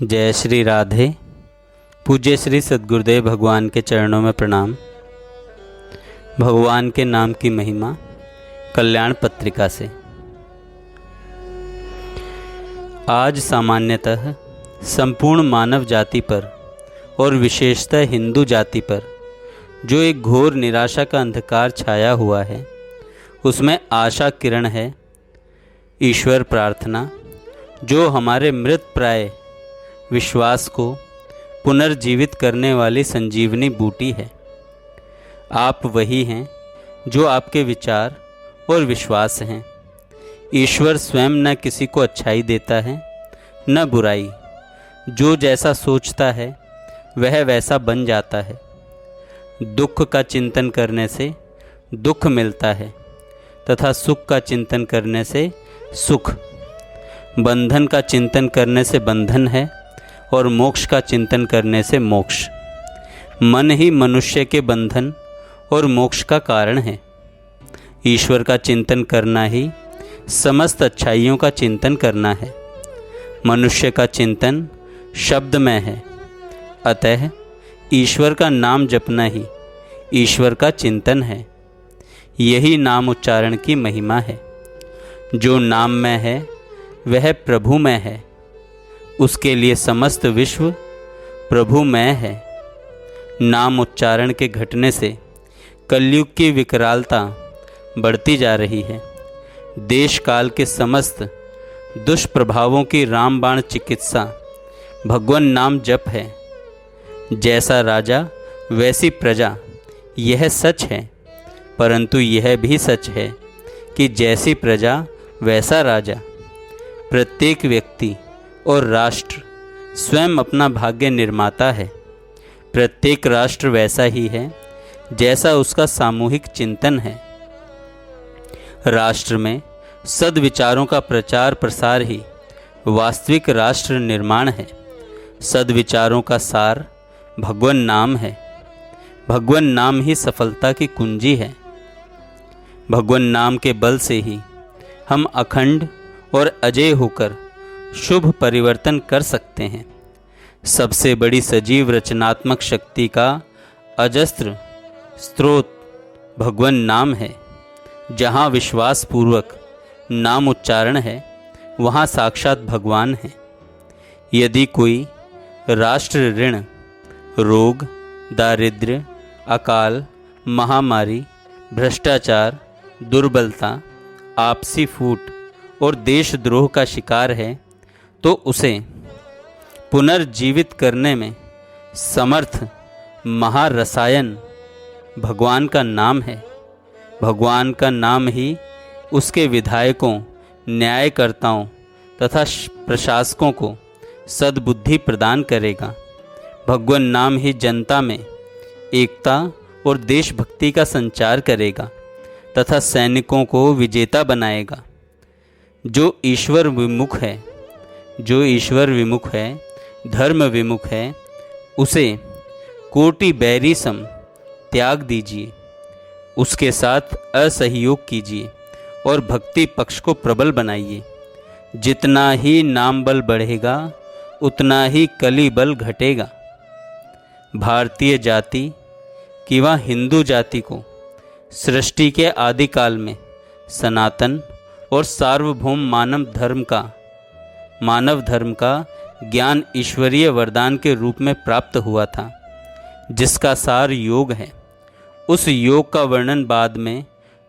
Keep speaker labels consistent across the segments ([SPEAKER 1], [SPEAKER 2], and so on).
[SPEAKER 1] जय श्री राधे। पूज्य श्री सद्गुरुदेव भगवान के चरणों में प्रणाम। भगवान के नाम की महिमा कल्याण पत्रिका से। आज सामान्यतः संपूर्ण मानव जाति पर और विशेषतः हिंदू जाति पर जो एक घोर निराशा का अंधकार छाया हुआ है, उसमें आशा किरण है ईश्वर प्रार्थना, जो हमारे मृत प्राय विश्वास को पुनर्जीवित करने वाली संजीवनी बूटी है। आप वही हैं जो आपके विचार और विश्वास हैं। ईश्वर स्वयं न किसी को अच्छाई देता है न बुराई। जो जैसा सोचता है वह वैसा बन जाता है। दुख का चिंतन करने से दुख मिलता है तथा सुख का चिंतन करने से सुख। बंधन का चिंतन करने से बंधन है और मोक्ष का चिंतन करने से मोक्ष। मन ही मनुष्य के बंधन और मोक्ष का कारण है। ईश्वर का चिंतन करना ही समस्त अच्छाइयों का चिंतन करना है। मनुष्य का चिंतन शब्दमय है, अतः ईश्वर का नाम जपना ही ईश्वर का चिंतन है। यही नाम उच्चारण की महिमा है। जो नाम में है वह प्रभु में है। उसके लिए समस्त विश्व प्रभुमय है। नाम उच्चारण के घटने से कलयुग की विकरालता बढ़ती जा रही है। देश काल के समस्त दुष्प्रभावों की रामबाण चिकित्सा भगवान नाम जप है। जैसा राजा वैसी प्रजा, यह सच है। परंतु यह भी सच है कि जैसी प्रजा वैसा राजा। प्रत्येक व्यक्ति और राष्ट्र स्वयं अपना भाग्य निर्माता है। प्रत्येक राष्ट्र वैसा ही है जैसा उसका सामूहिक चिंतन है। राष्ट्र में सद्विचारों का प्रचार प्रसार ही वास्तविक राष्ट्र निर्माण है। सद्विचारों का सार भगवान नाम है। भगवान नाम ही सफलता की कुंजी है। भगवान नाम के बल से ही हम अखंड और अजय होकर शुभ परिवर्तन कर सकते हैं। सबसे बड़ी सजीव रचनात्मक शक्ति का अजस्त्र स्रोत भगवान नाम है। जहाँ विश्वास पूर्वक नाम उच्चारण है, वहाँ साक्षात भगवान है। यदि कोई राष्ट्र ऋण, रोग, दारिद्र्य, अकाल, महामारी, भ्रष्टाचार, दुर्बलता, आपसी फूट और देशद्रोह का शिकार है, तो उसे पुनर्जीवित करने में समर्थ महारसायन भगवान का नाम है। भगवान का नाम ही उसके विधायकों, न्यायकर्ताओं तथा प्रशासकों को सद्बुद्धि प्रदान करेगा। भगवान नाम ही जनता में एकता और देशभक्ति का संचार करेगा तथा सैनिकों को विजेता बनाएगा। जो ईश्वर विमुख है, धर्म विमुख है, उसे कोटि बैरी सम त्याग दीजिए। उसके साथ असहयोग कीजिए और भक्ति पक्ष को प्रबल बनाइए। जितना ही नाम बल बढ़ेगा, उतना ही कली बल घटेगा। भारतीय जाति कि वह हिंदू जाति को सृष्टि के आदिकाल में सनातन और सार्वभौम मानव धर्म का ज्ञान ईश्वरीय वरदान के रूप में प्राप्त हुआ था, जिसका सार योग है। उस योग का वर्णन बाद में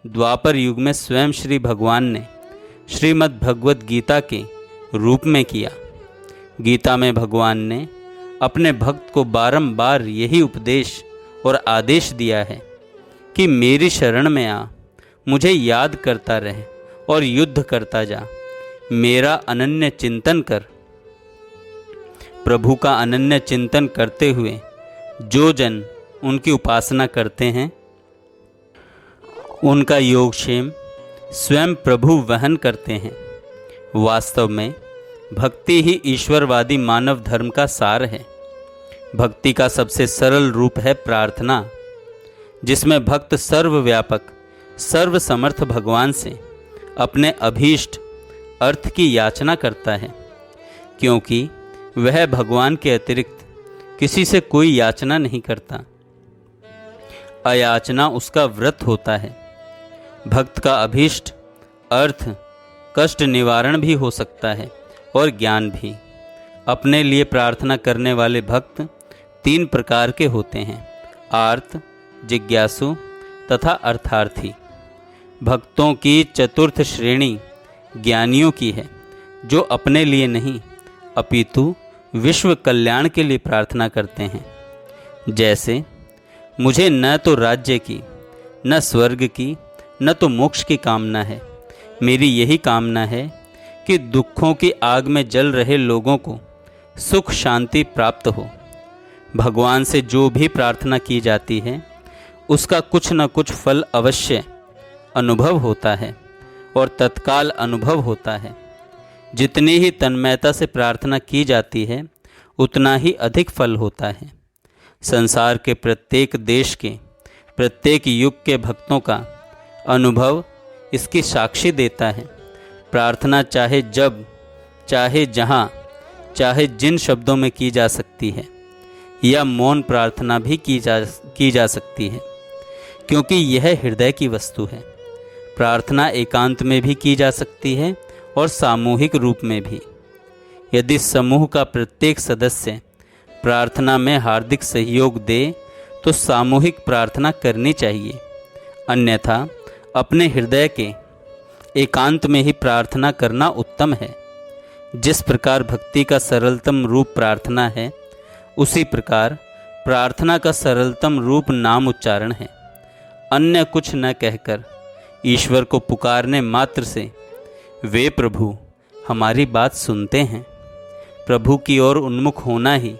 [SPEAKER 1] द्वापर युग में स्वयं श्री भगवान ने श्रीमद् भगवद गीता के रूप में किया। गीता में भगवान ने अपने भक्त को बारंबार यही उपदेश और आदेश दिया है कि मेरी शरण में आ, मुझे याद करता रहे और युद्ध करता जा। मेरा अनन्य चिंतन कर। प्रभु का अनन्य चिंतन करते हुए जो जन उनकी उपासना करते हैं, उनका योगक्षेम स्वयं प्रभु वहन करते हैं। वास्तव में भक्ति ही ईश्वरवादी मानव धर्म का सार है। भक्ति का सबसे सरल रूप है प्रार्थना, जिसमें भक्त सर्वव्यापक सर्वसमर्थ भगवान से अपने अभीष्ट अर्थ की याचना करता है, क्योंकि वह भगवान के अतिरिक्त किसी से कोई याचना नहीं करता। अयाचना उसका व्रत होता है। भक्त का अभीष्ट अर्थ कष्ट निवारण भी हो सकता है और ज्ञान भी। अपने लिए प्रार्थना करने वाले भक्त 3 प्रकार के होते हैं, आर्त, जिज्ञासु तथा अर्थार्थी। भक्तों की चतुर्थ श्रेणी ज्ञानियों की है, जो अपने लिए नहीं अपितु विश्व कल्याण के लिए प्रार्थना करते हैं। जैसे मुझे न तो राज्य की, न स्वर्ग की, न तो मोक्ष की कामना है। मेरी यही कामना है कि दुखों की आग में जल रहे लोगों को सुख शांति प्राप्त हो। भगवान से जो भी प्रार्थना की जाती है उसका कुछ न कुछ फल अवश्य अनुभव होता है और तत्काल अनुभव होता है। जितनी ही तन्मयता से प्रार्थना की जाती है उतना ही अधिक फल होता है। संसार के प्रत्येक देश के प्रत्येक युग के भक्तों का अनुभव इसकी साक्षी देता है। प्रार्थना चाहे जब, चाहे जहाँ, चाहे जिन शब्दों में की जा सकती है, या मौन प्रार्थना भी की जा सकती है, क्योंकि यह हृदय की वस्तु है। प्रार्थना एकांत में भी की जा सकती है और सामूहिक रूप में भी। यदि समूह का प्रत्येक सदस्य प्रार्थना में हार्दिक सहयोग दे तो सामूहिक प्रार्थना करनी चाहिए, अन्यथा अपने हृदय के एकांत में ही प्रार्थना करना उत्तम है। जिस प्रकार भक्ति का सरलतम रूप प्रार्थना है, उसी प्रकार प्रार्थना का सरलतम रूप नाम उच्चारण है। अन्य कुछ न कहकर ईश्वर को पुकारने मात्र से वे प्रभु हमारी बात सुनते हैं। प्रभु की ओर उन्मुख होना ही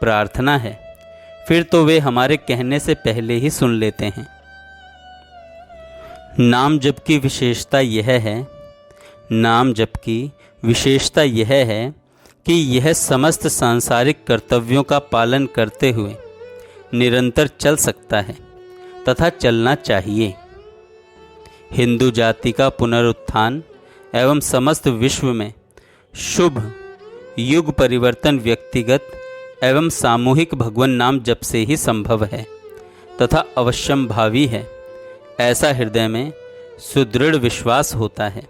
[SPEAKER 1] प्रार्थना है। फिर तो वे हमारे कहने से पहले ही सुन लेते हैं। नाम जप की विशेषता यह है कि यह समस्त सांसारिक कर्तव्यों का पालन करते हुए निरंतर चल सकता है तथा चलना चाहिए। हिंदू जाति का पुनरुत्थान एवं समस्त विश्व में शुभ युग परिवर्तन व्यक्तिगत एवं सामूहिक भगवान नाम जप से ही संभव है तथा अवश्यम भावी है। ऐसा हृदय में सुदृढ़ विश्वास होता है।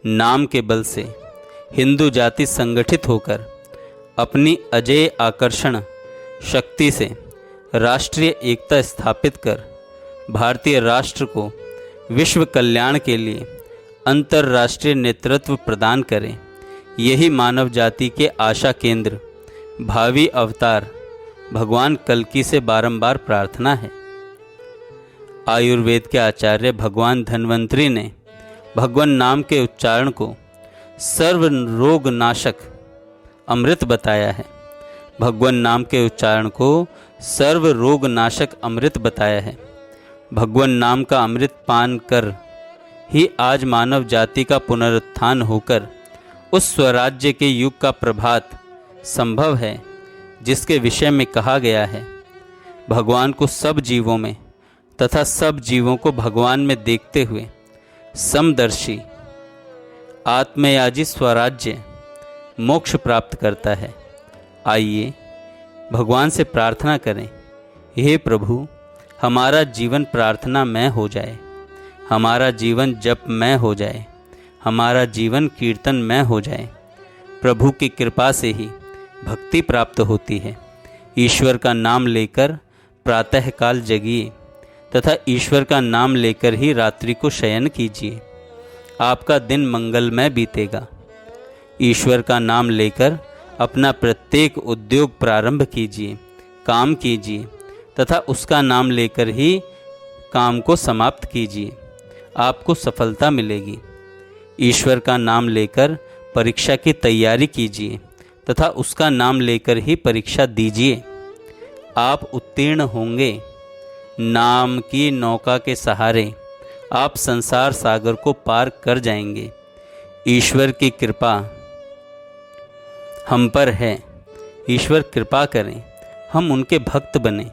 [SPEAKER 1] नाम के बल से हिंदू जाति संगठित होकर अपनी अजेय आकर्षण शक्ति से राष्ट्रीय एकता स्थापित कर भारतीय राष्ट्र को विश्व कल्याण के लिए अंतर्राष्ट्रीय नेतृत्व प्रदान करें। यही मानव जाति के आशा केंद्र भावी अवतार भगवान कल्कि से बारंबार प्रार्थना है। आयुर्वेद के आचार्य भगवान धन्वंतरी ने भगवान नाम के उच्चारण को सर्व रोग नाशक अमृत बताया है। भगवान नाम के उच्चारण को सर्व रोग नाशक अमृत बताया है। भगवान नाम का अमृत पान कर ही आज मानव जाति का पुनरुत्थान होकर उस स्वराज्य के युग का प्रभात संभव है, जिसके विषय में कहा गया है, भगवान को सब जीवों में तथा सब जीवों को भगवान में देखते हुए समदर्शी आत्मयाजी स्वराज्य मोक्ष प्राप्त करता है। आइए भगवान से प्रार्थना करें, हे प्रभु हमारा जीवन प्रार्थनामय हो जाए, हमारा जीवन जपमय हो जाए, हमारा जीवन कीर्तनमय हो जाए। प्रभु की कृपा से ही भक्ति प्राप्त होती है। ईश्वर का नाम लेकर प्रातःकाल जगिए तथा ईश्वर का नाम लेकर ही रात्रि को शयन कीजिए। आपका दिन मंगलमय बीतेगा। ईश्वर का नाम लेकर अपना प्रत्येक उद्योग प्रारंभ कीजिए, काम कीजिए तथा उसका नाम लेकर ही काम को समाप्त कीजिए। आपको सफलता मिलेगी। ईश्वर का नाम लेकर परीक्षा की तैयारी कीजिए तथा उसका नाम लेकर ही परीक्षा दीजिए। आप उत्तीर्ण होंगे। नाम की नौका के सहारे आप संसार सागर को पार कर जाएंगे। ईश्वर की कृपा हम पर है। ईश्वर कृपा करें, हम उनके भक्त बने,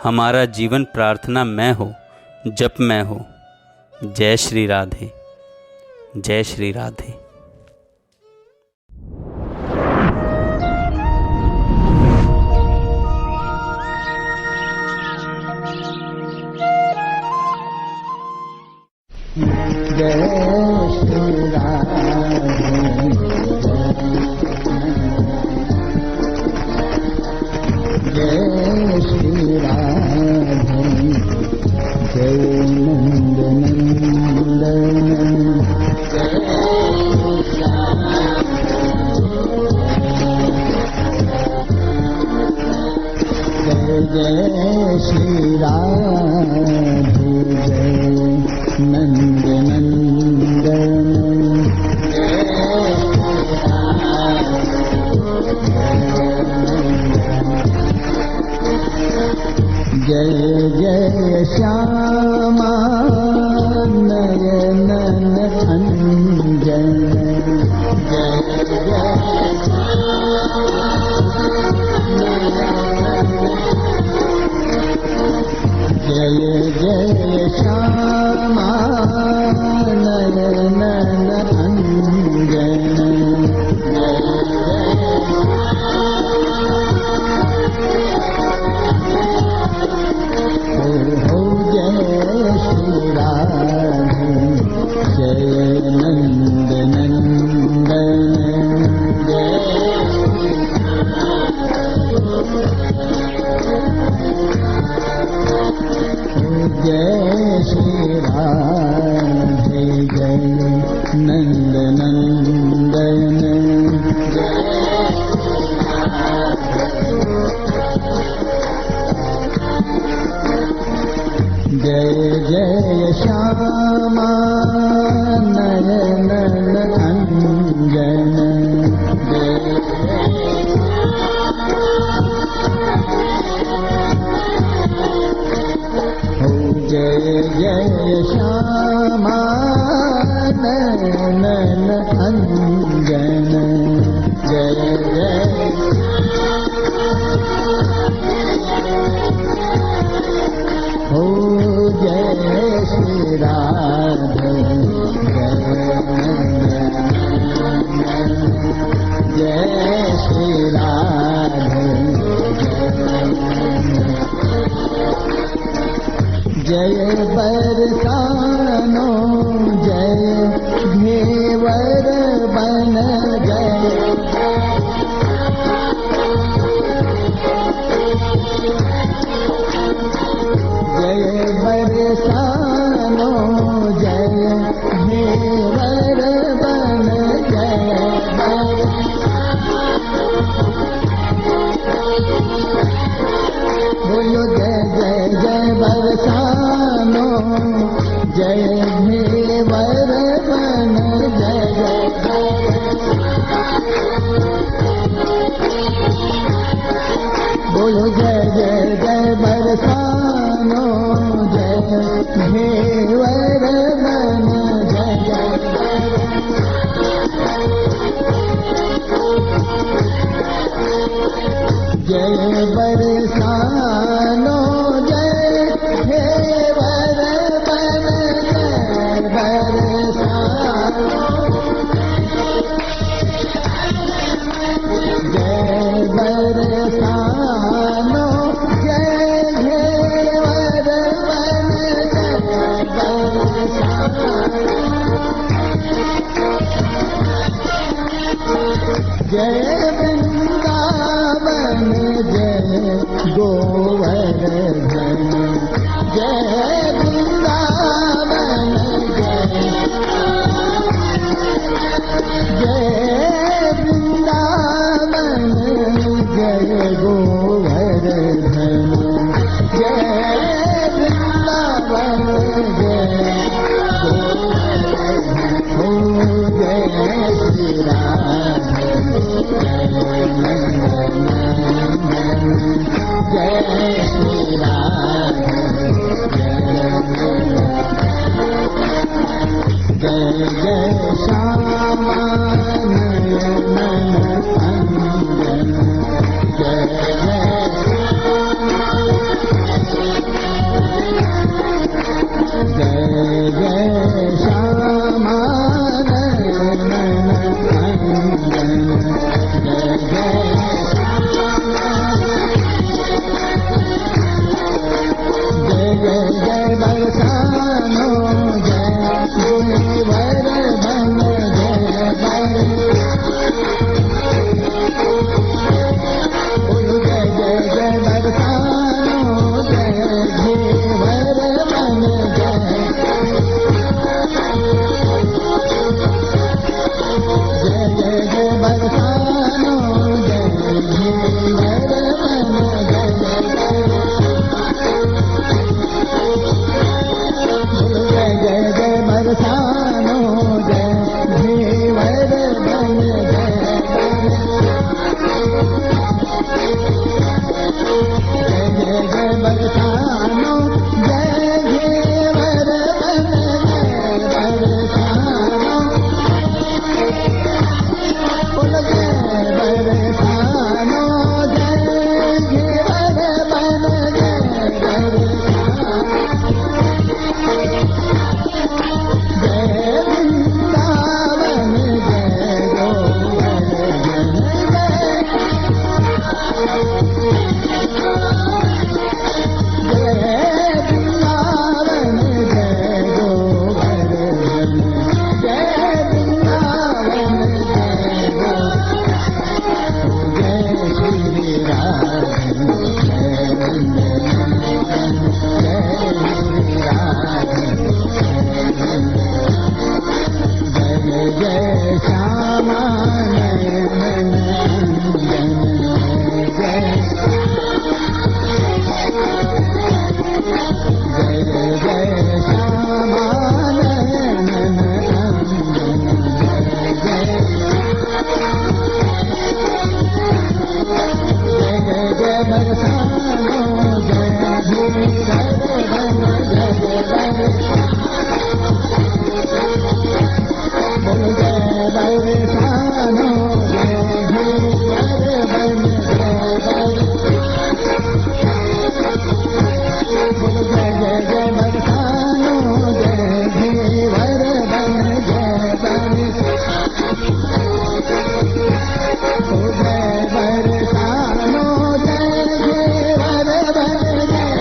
[SPEAKER 1] हमारा जीवन प्रार्थनामय हो, जपमय हो। जय श्री राधे, जय श्री राधे।
[SPEAKER 2] जय श्री राधे जय नंद नंदन जय जय श्यामा नयन अंजन जय जय जय श्यामा नयन अंजन हो जय श्री राधे जय नंद नंदन जय श्री राधे जय नंद नंदन जय जय श्यामा नयन अंजन जय जय श्यामा नयन अंजन जय जय हो जय श्री राधे जय श्री राधे जय बरसानो जय घेवर बन जय जय बरसानो जय घेवर बन जय बोलो जय जय जय बरसानो जय घेवर बन जय बोलो जय जय जय बरसानो जय घेवर बन जय जय बरसानो जय घेवर बन जय बरसानो जय बरसानो जय घेवर बन जय बरसानो जय वृंदावन जय गोवर्धन बरसानो जय धीवर बन जय बोलो जय बरसानो जय धीवर बन जय बोलो जय जय जय बरसानो जय धीवर बन जय बरसानो जय धीवर बन जय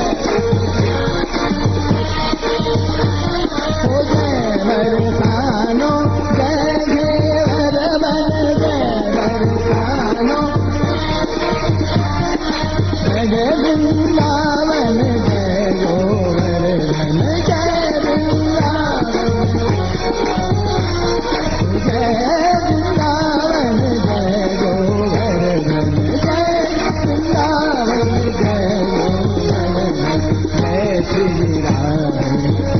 [SPEAKER 2] बरसानो जय घेवर बन जय बरसानो जय वृंदावन जय गोवर्धन जय वृंदावन जय गोवर्धन जय वृंदावन जय गोवर्धन जय श्री राम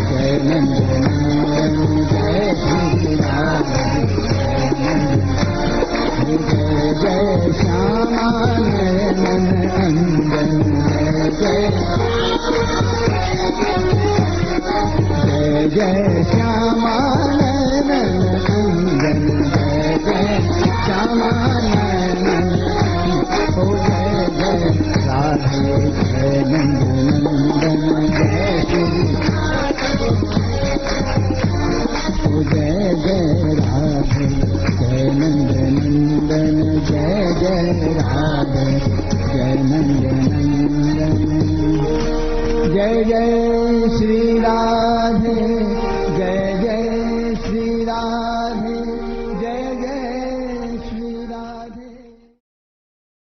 [SPEAKER 2] जय नंदन जय श्री राम जय जय श्यामा नयन अंजन जय जय श्यामा नयन अंजन जय जय श्यामा नयन ओ जय जय राधे जय नंदन जय श्री ओ जय जय राधे जय नंदन जय जय राधे जय नंदन जय जय श्री राधे